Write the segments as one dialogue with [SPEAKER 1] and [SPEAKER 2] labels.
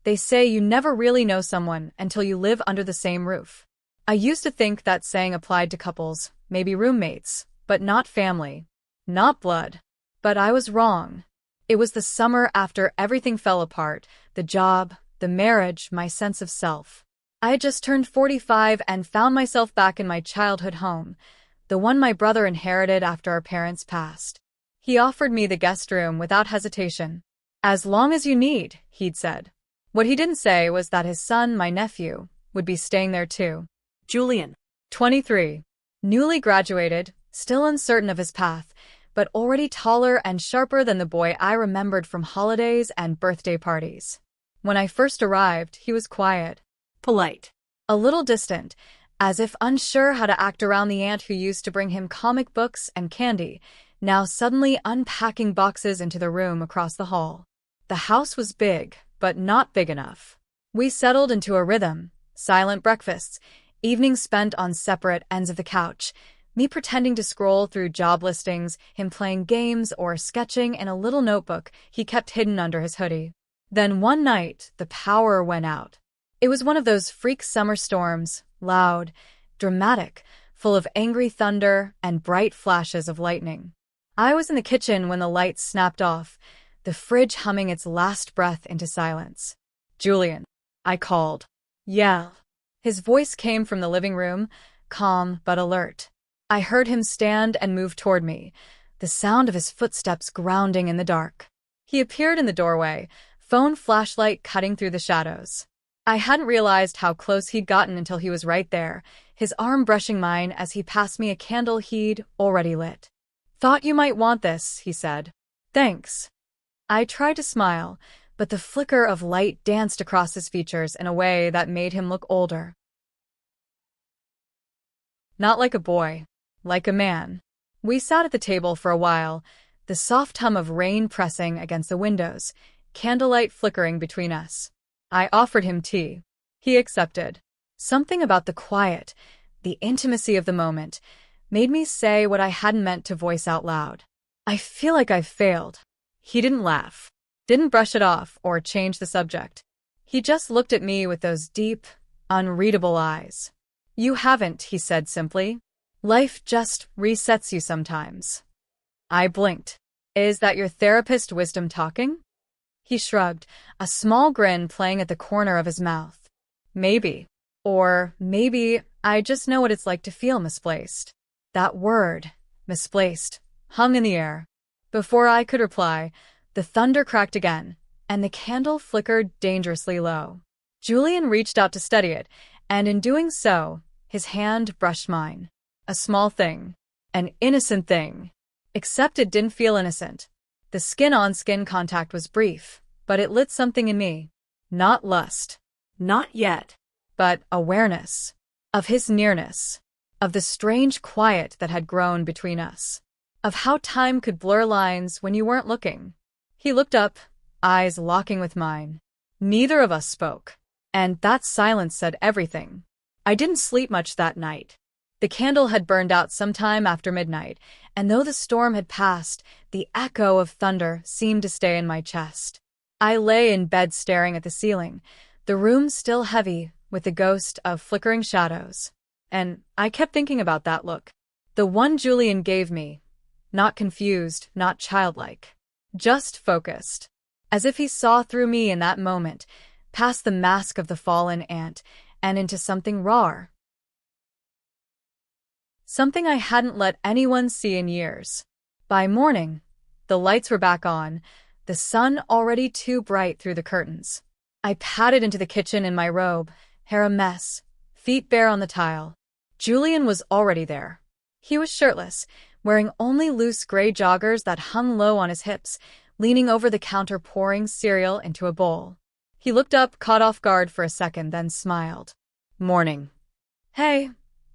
[SPEAKER 1] They say you never really know someone until you live under the same roof. I used to think that saying applied to couples, maybe roommates, but not family. Not blood. But I was wrong. It was the summer after everything fell apart, the job, the marriage, my sense of self. I had just turned 45 and found myself back in my childhood home, the one my brother inherited after our parents passed. He offered me the guest room without hesitation. As long as you need, he'd said. What he didn't say was that his son, my nephew, would be staying there too.
[SPEAKER 2] Julian.
[SPEAKER 1] 23. Newly graduated, still uncertain of his path, but already taller and sharper than the boy I remembered from holidays and birthday parties. When I first arrived, he was quiet.
[SPEAKER 2] Polite.
[SPEAKER 1] A little distant, as if unsure how to act around the aunt who used to bring him comic books and candy, now suddenly unpacking boxes into the room across the hall. The house was big, but not big enough. We settled into a rhythm, silent breakfasts, evenings spent on separate ends of the couch, me pretending to scroll through job listings, him playing games or sketching in a little notebook he kept hidden under his hoodie. Then one night, the power went out. It was one of those freak summer storms, loud, dramatic, full of angry thunder and bright flashes of lightning. I was in the kitchen when the lights snapped off, the fridge humming its last breath into silence. "Julian," I called. "Yeah." His voice came from the living room, calm but alert. I heard him stand and move toward me, the sound of his footsteps grounding in the dark. He appeared in the doorway, phone flashlight cutting through the shadows. I hadn't realized how close he'd gotten until he was right there, his arm brushing mine as he passed me a candle he'd already lit. "Thought you might want this," he said. "Thanks." I tried to smile, but the flicker of light danced across his features in a way that made him look older. Not like a boy, like a man. We sat at the table for a while, the soft hum of rain pressing against the windows, candlelight flickering between us. I offered him tea. He accepted. Something about the quiet, the intimacy of the moment, made me say what I hadn't meant to voice out loud. "I feel like I've failed." He didn't laugh, didn't brush it off or change the subject. He just looked at me with those deep, unreadable eyes. "You haven't," he said simply. "Life just resets you sometimes." I blinked. "Is that your therapist wisdom talking?" He shrugged, a small grin playing at the corner of his mouth. "Maybe. Or maybe I just know what it's like to feel misplaced." That word, misplaced, hung in the air. Before I could reply, the thunder cracked again, and the candle flickered dangerously low. Julian reached out to steady it, and in doing so, his hand brushed mine. A small thing. An innocent thing. Except it didn't feel innocent. The skin-on-skin contact was brief, but it lit something in me. Not lust.
[SPEAKER 2] Not yet.
[SPEAKER 1] But awareness. Of his nearness. Of the strange quiet that had grown between us. Of how time could blur lines when you weren't looking. He looked up, eyes locking with mine. Neither of us spoke. And that silence said everything. I didn't sleep much that night. The candle had burned out sometime after midnight, and though the storm had passed, the echo of thunder seemed to stay in my chest. I lay in bed staring at the ceiling, the room still heavy with the ghost of flickering shadows. And I kept thinking about that look. The one Julian gave me. Not confused, not childlike. Just focused. As if he saw through me in that moment, past the mask of the fallen ant, and into something rawer. Something I hadn't let anyone see in years. By morning, the lights were back on, the sun already too bright through the curtains. I padded into the kitchen in my robe, hair a mess, feet bare on the tile. Julian was already there. He was shirtless, wearing only loose gray joggers that hung low on his hips, leaning over the counter pouring cereal into a bowl. He looked up, caught off guard for a second, then smiled. "Morning." "Hey,"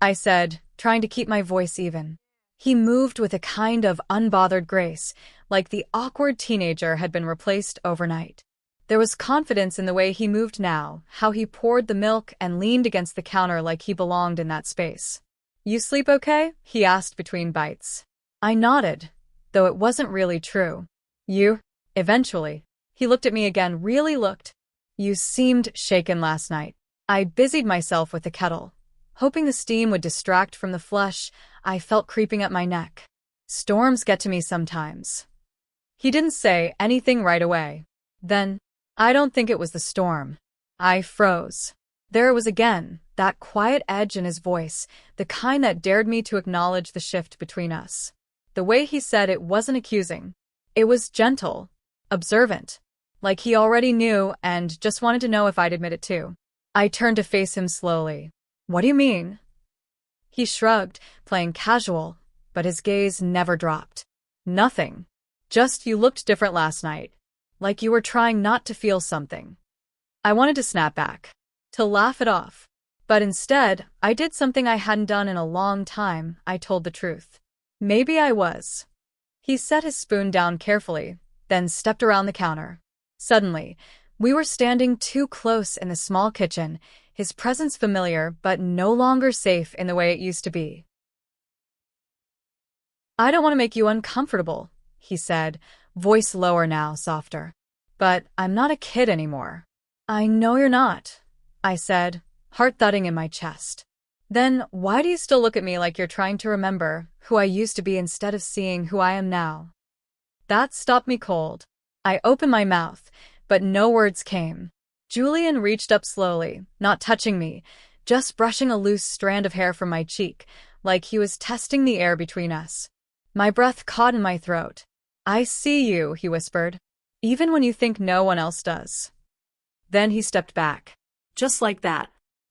[SPEAKER 1] I said, trying to keep my voice even. He moved with a kind of unbothered grace, like the awkward teenager had been replaced overnight. There was confidence in the way he moved now, how he poured the milk and leaned against the counter like he belonged in that space. "You sleep okay?" he asked between bites. I nodded, though it wasn't really true. "You?" Eventually. He looked at me again, really looked. You seemed shaken last night. I busied myself with the kettle, hoping the steam would distract from the flush I felt creeping up my neck. Storms get to me sometimes. He didn't say anything right away. Then, I don't think it was the storm. I froze. There it was again, that quiet edge in his voice, the kind that dared me to acknowledge the shift between us. The way he said it wasn't accusing. It was gentle, observant, like he already knew and just wanted to know if I'd admit it too. I turned to face him slowly. What do you mean? He shrugged, playing casual, but his gaze never dropped. Nothing. Just you looked different last night, like you were trying not to feel something. I wanted to snap back, to laugh it off. But instead, I did something I hadn't done in a long time. I told the truth. Maybe I was. He set his spoon down carefully, then stepped around the counter. Suddenly, we were standing too close in the small kitchen, his presence familiar but no longer safe in the way it used to be. I don't want to make you uncomfortable, he said, voice lower now, softer. But I'm not a kid anymore. I know you're not, I said, heart thudding in my chest. Then why do you still look at me like you're trying to remember who I used to be instead of seeing who I am now? That stopped me cold. I opened my mouth, but no words came. Julian reached up slowly, not touching me, just brushing a loose strand of hair from my cheek, like he was testing the air between us. My breath caught in my throat. I see you, he whispered, even when you think no one else does. Then he stepped back.
[SPEAKER 2] Just like that.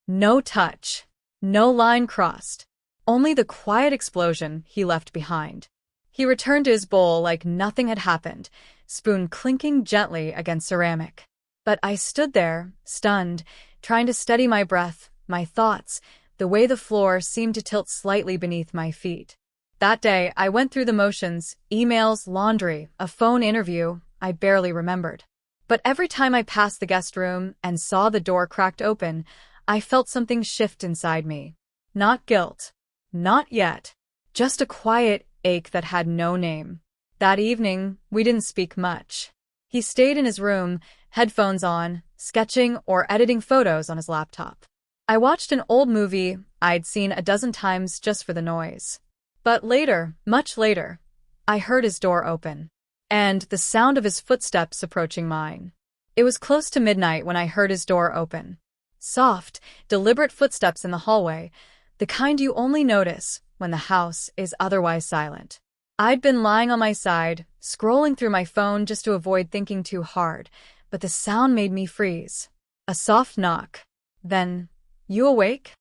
[SPEAKER 1] No touch. No line crossed. Only the quiet explosion he left behind. He returned to his bowl like nothing had happened, spoon clinking gently against ceramic. But I stood there, stunned, trying to steady my breath, my thoughts, the way the floor seemed to tilt slightly beneath my feet. That day, I went through the motions, emails, laundry, a phone interview I barely remembered. But every time I passed the guest room and saw the door cracked open, I felt something shift inside me. Not guilt. Not yet. Just a quiet ache that had no name. That evening, we didn't speak much. He stayed in his room, headphones on, sketching or editing photos on his laptop. I watched an old movie I'd seen a dozen times just for the noise. But later, much later, I heard his door open, and the sound of his footsteps approaching mine. It was close to midnight when I heard his door open. Soft, deliberate footsteps in the hallway, the kind you only notice when the house is otherwise silent. I'd been lying on my side, scrolling through my phone just to avoid thinking too hard, but the sound made me freeze. A soft knock. Then, "You awake?"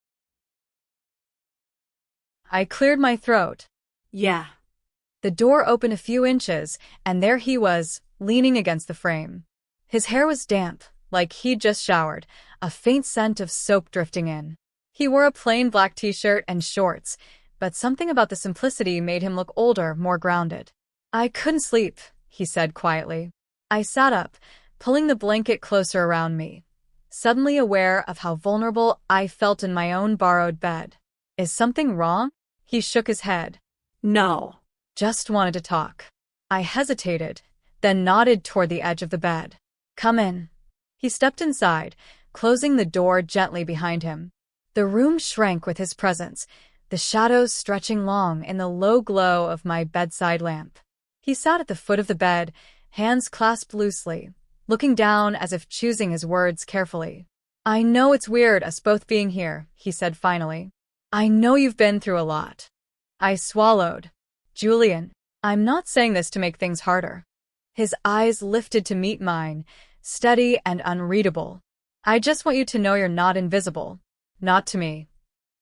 [SPEAKER 1] I cleared my throat.
[SPEAKER 2] Yeah.
[SPEAKER 1] The door opened a few inches, and there he was, leaning against the frame. His hair was damp, like he'd just showered, a faint scent of soap drifting in. He wore a plain black t-shirt and shorts, but something about the simplicity made him look older, more grounded. "I couldn't sleep," he said quietly. I sat up, pulling the blanket closer around me, suddenly aware of how vulnerable I felt in my own borrowed bed. "Is something wrong?" He shook his head.
[SPEAKER 2] No.
[SPEAKER 1] "Just wanted to talk." I hesitated, then nodded toward the edge of the bed. "Come in." He stepped inside, closing the door gently behind him. The room shrank with his presence, the shadows stretching long in the low glow of my bedside lamp. He sat at the foot of the bed, hands clasped loosely, looking down as if choosing his words carefully. "I know it's weird us both being here," he said finally. "I know you've been through a lot." I swallowed. "Julian, I'm not saying this to make things harder." His eyes lifted to meet mine, steady and unreadable. "I just want you to know you're not invisible. Not to me."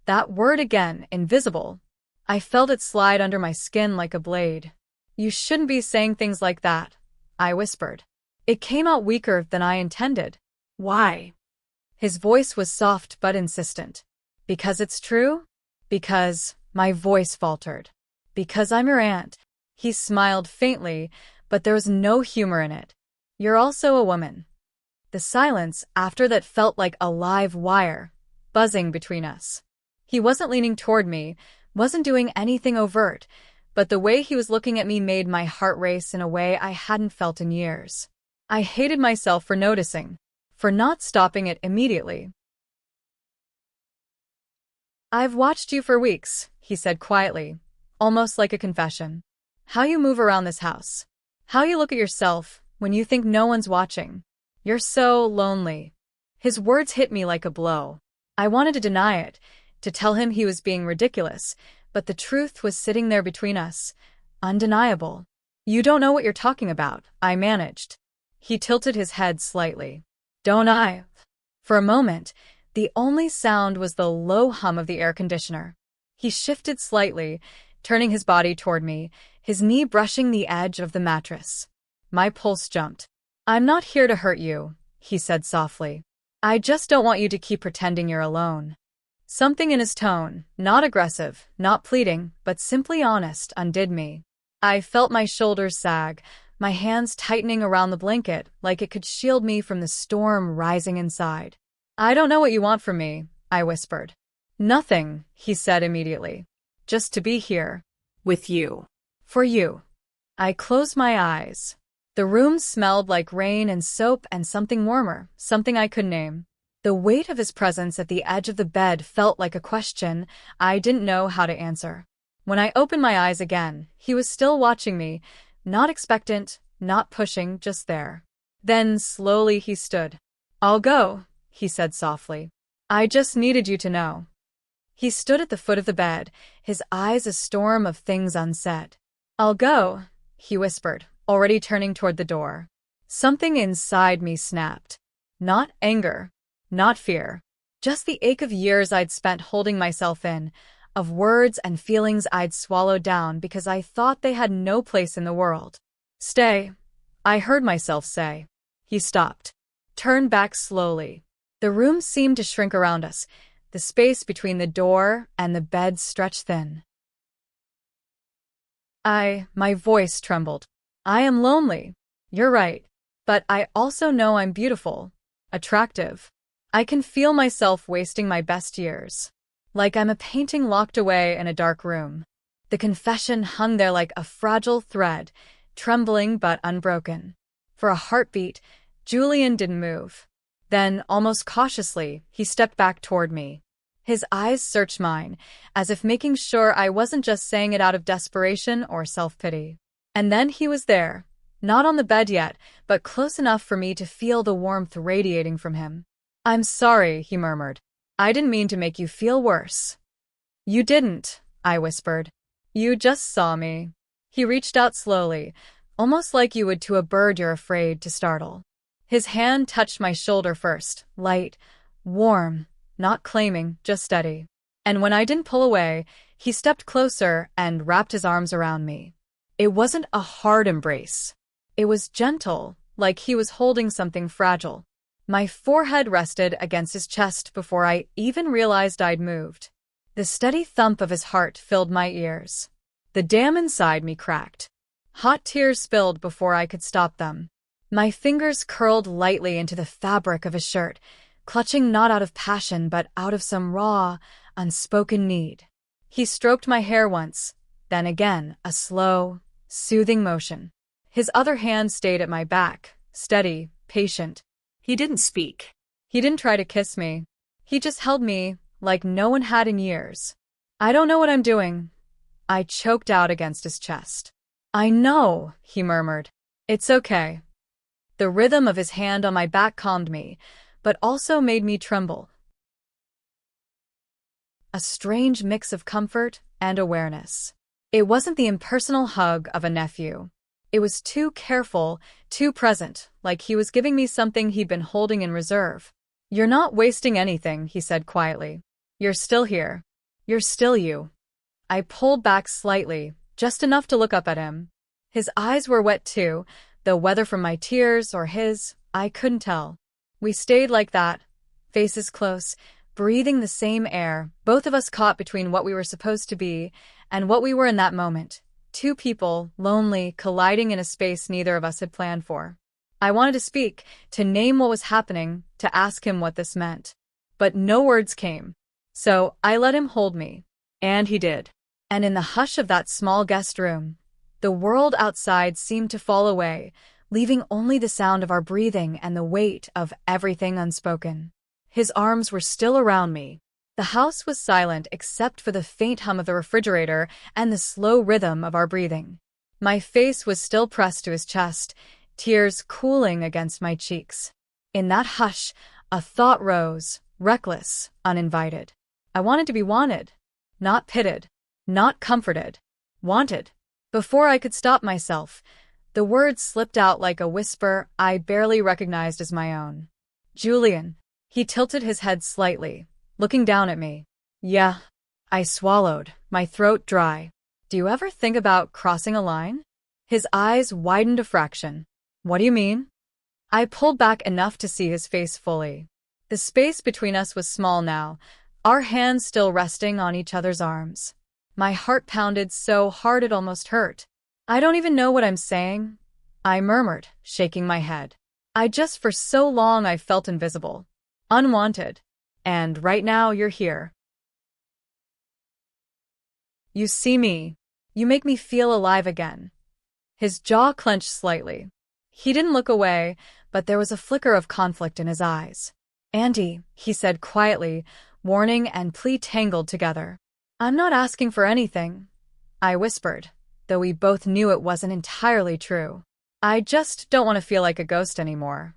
[SPEAKER 1] That word again, invisible. I felt it slide under my skin like a blade. "You shouldn't be saying things like that," I whispered. It came out weaker than I intended.
[SPEAKER 2] Why?
[SPEAKER 1] His voice was soft but insistent. "Because it's true? Because," my voice faltered, "because I'm your aunt." He smiled faintly, but there was no humor in it. "You're also a woman." The silence after that felt like a live wire, buzzing between us. He wasn't leaning toward me, wasn't doing anything overt, but the way he was looking at me made my heart race in a way I hadn't felt in years. I hated myself for noticing, for not stopping it immediately. "I've watched you for weeks," he said quietly, almost like a confession. "How you move around this house. How you look at yourself when you think no one's watching. You're so lonely." His words hit me like a blow. I wanted to deny it, to tell him he was being ridiculous, but the truth was sitting there between us, undeniable. "You don't know what you're talking about," I managed. He tilted his head slightly. "Don't I?" For a moment, the only sound was the low hum of the air conditioner. He shifted slightly, turning his body toward me, his knee brushing the edge of the mattress. My pulse jumped. "I'm not here to hurt you," he said softly. "I just don't want you to keep pretending you're alone." Something in his tone, not aggressive, not pleading, but simply honest, undid me. I felt my shoulders sag, my hands tightening around the blanket like it could shield me from the storm rising inside. "I don't know what you want from me," I whispered. "Nothing," he said immediately. "Just to be here."
[SPEAKER 2] With you.
[SPEAKER 1] "For you." I closed my eyes. The room smelled like rain and soap and something warmer, something I could name. The weight of his presence at the edge of the bed felt like a question I didn't know how to answer. When I opened my eyes again, he was still watching me, not expectant, not pushing, just there. Then slowly he stood. "I'll go," he said softly. "I just needed you to know." He stood at the foot of the bed, his eyes a storm of things unsaid. "I'll go," he whispered, already turning toward the door. Something inside me snapped. Not anger, not fear, just the ache of years I'd spent holding myself in, of words and feelings I'd swallowed down because I thought they had no place in the world. "Stay," I heard myself say. He stopped, turned back slowly. The room seemed to shrink around us. The space between the door and the bed stretched thin. My voice trembled. "I am lonely. You're right. But I also know I'm beautiful, attractive. I can feel myself wasting my best years. Like I'm a painting locked away in a dark room." The confession hung there like a fragile thread, trembling but unbroken. For a heartbeat, Julian didn't move. Then, almost cautiously, he stepped back toward me. His eyes searched mine, as if making sure I wasn't just saying it out of desperation or self-pity. And then he was there, not on the bed yet, but close enough for me to feel the warmth radiating from him. "I'm sorry," he murmured. "I didn't mean to make you feel worse." "You didn't," I whispered. "You just saw me." He reached out slowly, almost like you would to a bird you're afraid to startle. His hand touched my shoulder first, light, warm, not claiming, just steady. And when I didn't pull away, he stepped closer and wrapped his arms around me. It wasn't a hard embrace. It was gentle, like he was holding something fragile. My forehead rested against his chest before I even realized I'd moved. The steady thump of his heart filled my ears. The dam inside me cracked. Hot tears spilled before I could stop them. My fingers curled lightly into the fabric of his shirt, clutching not out of passion but out of some raw, unspoken need. He stroked my hair once, then again, a slow, soothing motion. His other hand stayed at my back, steady, patient.
[SPEAKER 2] He didn't speak.
[SPEAKER 1] He didn't try to kiss me. He just held me like no one had in years. "I don't know what I'm doing," I choked out against his chest. "I know," he murmured. "It's okay." The rhythm of his hand on my back calmed me, but also made me tremble. A strange mix of comfort and awareness. It wasn't the impersonal hug of a nephew. It was too careful, too present, like he was giving me something he'd been holding in reserve. "You're not wasting anything," he said quietly. "You're still here. You're still you." I pulled back slightly, just enough to look up at him. His eyes were wet too, though whether from my tears or his, I couldn't tell. We stayed like that, faces close, breathing the same air, both of us caught between what we were supposed to be and what we were in that moment. Two people, lonely, colliding in a space neither of us had planned for. I wanted to speak, to name what was happening, to ask him what this meant. But no words came. So I let him hold me. And he did. And in the hush of that small guest room, the world outside seemed to fall away, leaving only the sound of our breathing and the weight of everything unspoken. His arms were still around me. The house was silent except for the faint hum of the refrigerator and the slow rhythm of our breathing. My face was still pressed to his chest, tears cooling against my cheeks. In that hush, a thought rose, reckless, uninvited. I wanted to be wanted. Not pitied. Not comforted. Wanted. Before I could stop myself, the words slipped out like a whisper I barely recognized as my own. Julian. He tilted his head slightly, looking down at me. Yeah. I swallowed, my throat dry. Do you ever think about crossing a line? His eyes widened a fraction. What do you mean? I pulled back enough to see his face fully. The space between us was small now, our hands still resting on each other's arms. My heart pounded so hard it almost hurt. I don't even know what I'm saying, I murmured, shaking my head. For so long I felt invisible, unwanted, and right now you're here. You see me. You make me feel alive again. His jaw clenched slightly. He didn't look away, but there was a flicker of conflict in his eyes. Andy, he said quietly, warning and plea tangled together. I'm not asking for anything, I whispered, though we both knew it wasn't entirely true. I just don't want to feel like a ghost anymore.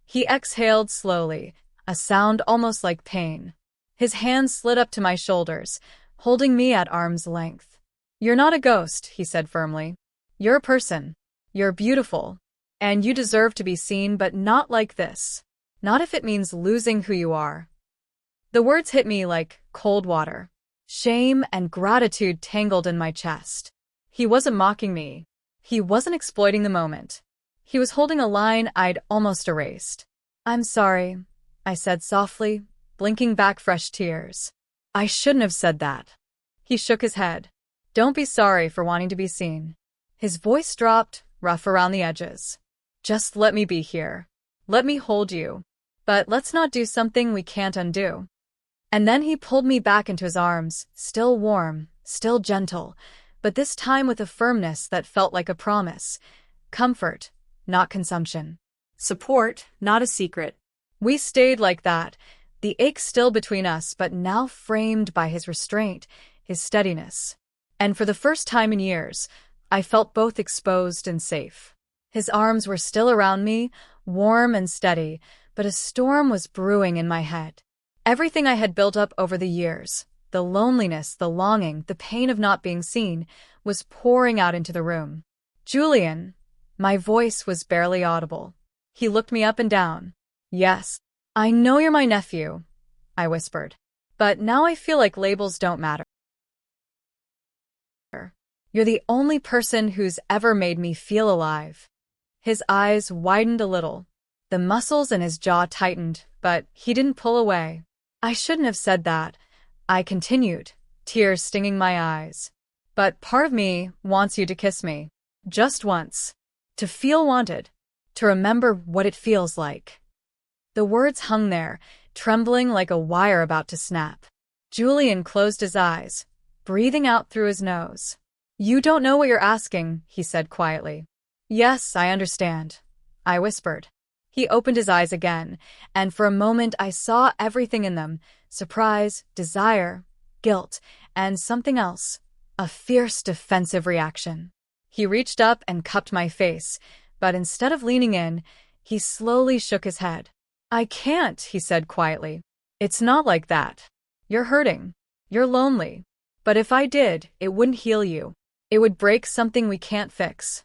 [SPEAKER 1] He exhaled slowly, a sound almost like pain. His hands slid up to my shoulders, holding me at arm's length. You're not a ghost, he said firmly. You're a person. You're beautiful. And you deserve to be seen, but not like this. Not if it means losing who you are. The words hit me like cold water. Shame and gratitude tangled in my chest. He wasn't mocking me. He wasn't exploiting the moment. He was holding a line I'd almost erased. I'm sorry, I said softly, blinking back fresh tears. I shouldn't have said that. He shook his head. Don't be sorry for wanting to be seen. His voice dropped, rough around the edges. Just let me be here. Let me hold you. But let's not do something we can't undo. And then he pulled me back into his arms, still warm, still gentle, but this time with a firmness that felt like a promise. Comfort, not consumption.
[SPEAKER 2] Support, not a secret.
[SPEAKER 1] We stayed like that, the ache still between us but now framed by his restraint, his steadiness. And for the first time in years, I felt both exposed and safe. His arms were still around me, warm and steady, but a storm was brewing in my head. Everything I had built up over the years, the loneliness, the longing, the pain of not being seen, was pouring out into the room. Julian, my voice was barely audible. He looked me up and down. Yes, I know you're my nephew, I whispered. But now I feel like labels don't matter. You're the only person who's ever made me feel alive. His eyes widened a little. The muscles in his jaw tightened, but he didn't pull away. I shouldn't have said that, I continued, tears stinging my eyes. But part of me wants you to kiss me. Just once. To feel wanted. To remember what it feels like. The words hung there, trembling like a wire about to snap. Julian closed his eyes, breathing out through his nose. You don't know what you're asking, he said quietly. Yes, I understand, I whispered. He opened his eyes again, and for a moment I saw everything in them, surprise, desire, guilt, and something else, a fierce defensive reaction. He reached up and cupped my face, but instead of leaning in, he slowly shook his head. I can't, he said quietly. It's not like that. You're hurting. You're lonely. But if I did, it wouldn't heal you. It would break something we can't fix.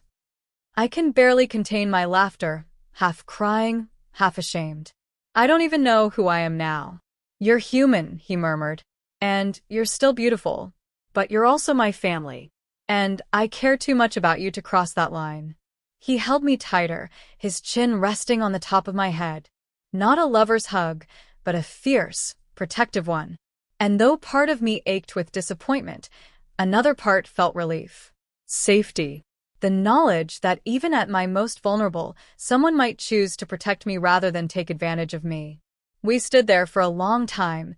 [SPEAKER 1] I can barely contain my laughter, half crying, half ashamed. I don't even know who I am now. You're human, he murmured. And you're still beautiful. But you're also my family. And I care too much about you to cross that line. He held me tighter, his chin resting on the top of my head. Not a lover's hug, but a fierce, protective one. And though part of me ached with disappointment, another part felt relief. Safety. The knowledge that even at my most vulnerable, someone might choose to protect me rather than take advantage of me. We stood there for a long time,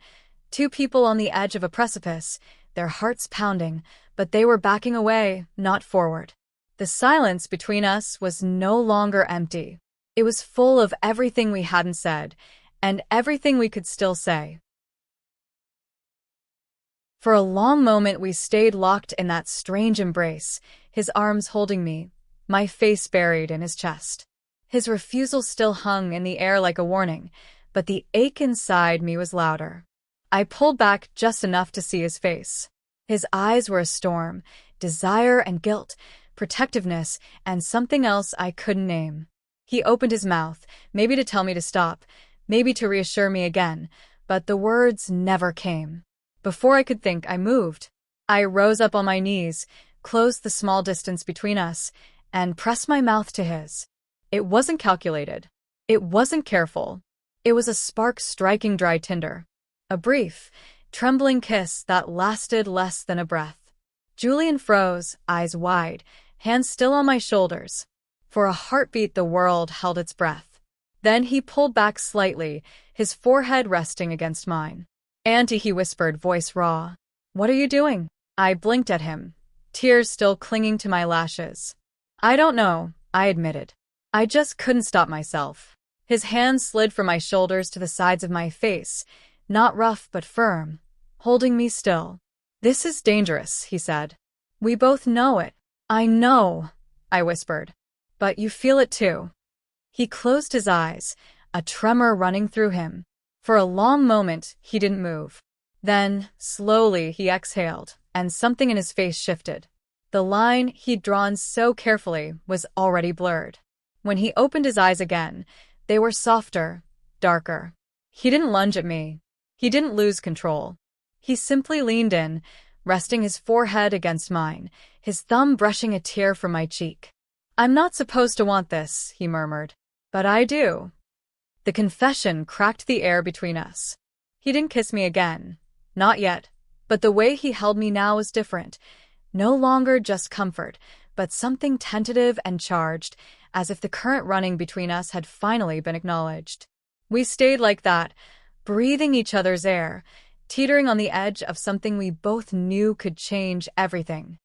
[SPEAKER 1] two people on the edge of a precipice, their hearts pounding, but they were backing away, not forward. The silence between us was no longer empty. It was full of everything we hadn't said, and everything we could still say. For a long moment we stayed locked in that strange embrace, his arms holding me, my face buried in his chest. His refusal still hung in the air like a warning, but the ache inside me was louder. I pulled back just enough to see his face. His eyes were a storm, desire and guilt, protectiveness, and something else I couldn't name. He opened his mouth, maybe to tell me to stop, maybe to reassure me again, but the words never came. Before I could think, I moved. I rose up on my knees, closed the small distance between us, and pressed my mouth to his. It wasn't calculated. It wasn't careful. It was a spark striking dry tinder. A brief, trembling kiss that lasted less than a breath. Julian froze, eyes wide, hands still on my shoulders. For a heartbeat the world held its breath. Then he pulled back slightly, his forehead resting against mine. "Auntie," he whispered, voice raw. "What are you doing?" I blinked at him, tears still clinging to my lashes. "I don't know," I admitted. I just couldn't stop myself. His hands slid from my shoulders to the sides of my face, not rough but firm, holding me still. "This is dangerous," he said. "We both know it." "I know," I whispered. "But you feel it too." He closed his eyes, a tremor running through him. For a long moment, he didn't move. Then, slowly, he exhaled, and something in his face shifted. The line he'd drawn so carefully was already blurred. When he opened his eyes again, they were softer, darker. He didn't lunge at me. He didn't lose control. He simply leaned in, resting his forehead against mine, his thumb brushing a tear from my cheek. "I'm not supposed to want this," he murmured. "But I do." The confession cracked the air between us. He didn't kiss me again. Not yet. But the way he held me now was different. No longer just comfort, but something tentative and charged, as if the current running between us had finally been acknowledged. We stayed like that, breathing each other's air, teetering on the edge of something we both knew could change everything.